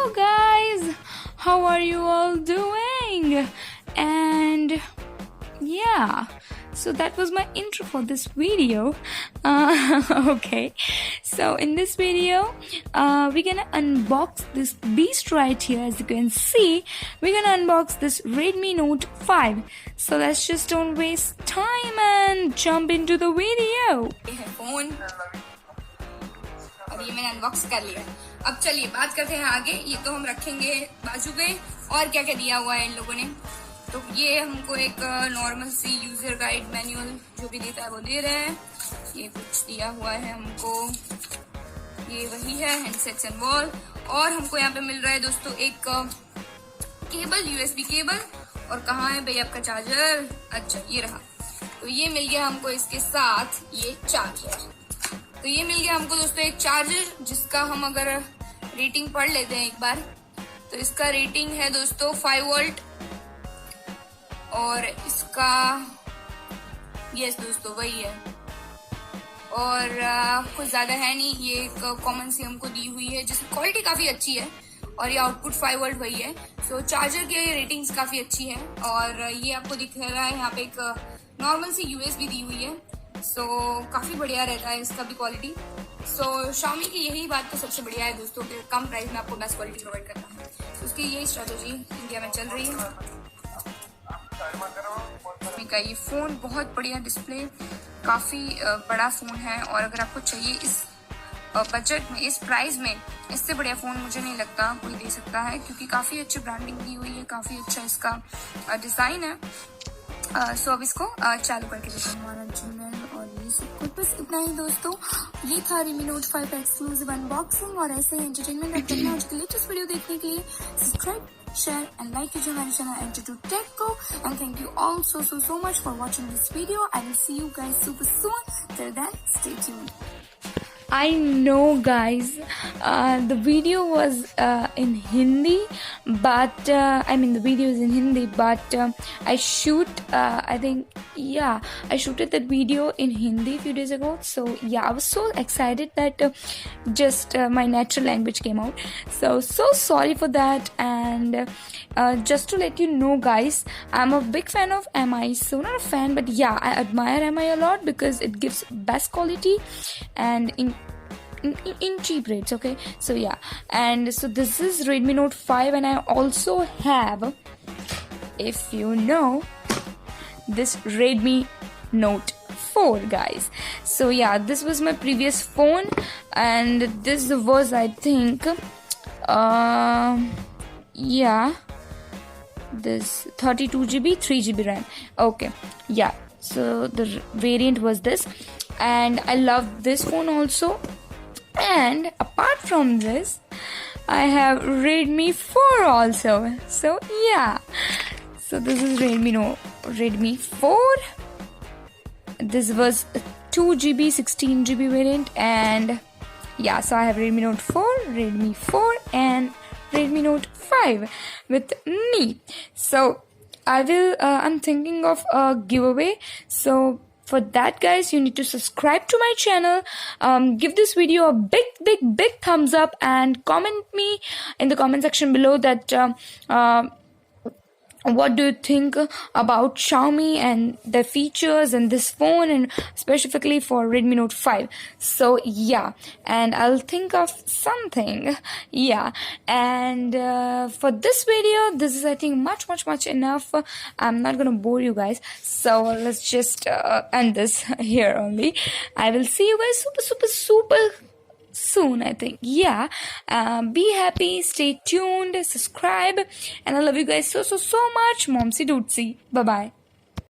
Hello guys, how are you all doing? And yeah, so that was my intro for this video. Okay, so in this video we're gonna unbox this beast right here. As you can see, we're gonna unbox this Redmi Note 5. So let's just don't waste time and jump into the video. Phone और ये मैंने unbox कर लिया। अब चलिए बात करते हैं आगे। ये तो हम रखेंगे बाजू पे। और क्या क्या दिया हुआ है इन लोगों ने, तो ये हमको एक नॉर्मल सी यूजर गाइड मैनुअल जो भी देता है वो दे रहे हैं। ये कुछ दिया हुआ है हमको, ये वही है हैंडसेट्स एंड वॉल। और हमको यहाँ पे मिल रहा है दोस्तों एक केबल, यूएसबी केबल। और कहाँ है भाई आपका चार्जर? अच्छा ये रहा। तो ये मिल गया हमको इसके साथ ये चार्जर। तो ये मिल गया हमको दोस्तों एक चार्जर, जिसका हम अगर रेटिंग पढ़ लेते हैं एक बार, तो इसका रेटिंग है दोस्तों 5 वोल्ट। और इसका यस दोस्तों वही है। और कुछ ज्यादा है नहीं, ये एक कॉमन सी हमको दी हुई है जिसकी क्वालिटी काफी अच्छी है। और ये आउटपुट 5 वोल्ट वही है। सो चार्जर की रेटिंग्स काफी अच्छी है। और ये आपको दिख रहा है यहाँ पे एक नॉर्मल सी यूएसबी दी हुई है। सो काफी बढ़िया रहता है इसका भी क्वालिटी। सो Xiaomi की यही बात तो सबसे बढ़िया है दोस्तों कि कम प्राइस में आपको बेस्ट क्वालिटी प्रोवाइड करता है। तो उसकी यही स्ट्रेटेजी इंडिया में चल रही है। का ये फोन बहुत बढ़िया डिस्प्ले, काफी बड़ा फोन है। और अगर आपको चाहिए इस बजट में, इस प्राइस में, इससे बढ़िया फोन मुझे नहीं लगता कोई दे सकता है, क्योंकि काफी अच्छी ब्रांडिंग दी हुई है, काफी अच्छा इसका डिजाइन है। सो अब इसको चालू करके देखते हैं हमारा जीमेल और ये सब कुछ। बस इतना ही दोस्तों, ये था Redmi Note 5 एक्सक्लूसिव अनबॉक्सिंग। और ऐसे ही एंटरटेनमेंट और टेक्नोलॉजी लेटेस्ट वीडियो देखने के लिए सब्सक्राइब, share and like कीजिए हमारे चैनल Entertainment Tech को। And thank you all so much for watching this video. I will see you guys super soon. Till then, stay tuned. I know guys, the video was in Hindi, but I mean the video is in Hindi, but I shooted that video in Hindi a few days ago. So yeah, I was so excited that just my natural language came out. So sorry for that. And just to let you know guys, I'm a big fan of MI. So not a fan, but yeah, I admire MI a lot because it gives best quality and in cheap rates. Okay, so yeah, and so this is Redmi Note 5, and I also have, if you know, this Redmi Note 4 guys. So yeah, this was my previous phone, and this was, I think, yeah, this 32GB 3GB RAM. Okay, yeah, so the variant was this, and I love this phone also. And apart from this, I have Redmi 4 also. So yeah, so this is Redmi 4. This was 2GB 16GB variant. And yeah, so I have Redmi Note 4, Redmi 4 and Redmi Note 5 with me. So I'm thinking of a giveaway. So for that guys, you need to subscribe to my channel, give this video a big thumbs up, and comment me in the comment section below that what do you think about Xiaomi and the features and this phone, and specifically for Redmi Note 5. So yeah, and I'll think of something. Yeah, and for this video, this is I think much enough. I'm not gonna bore you guys, so let's just end this here only. I will see you guys super soon, I think. Yeah, be happy, stay tuned, subscribe, and I love you guys so much. Momsi Dootsie, bye bye.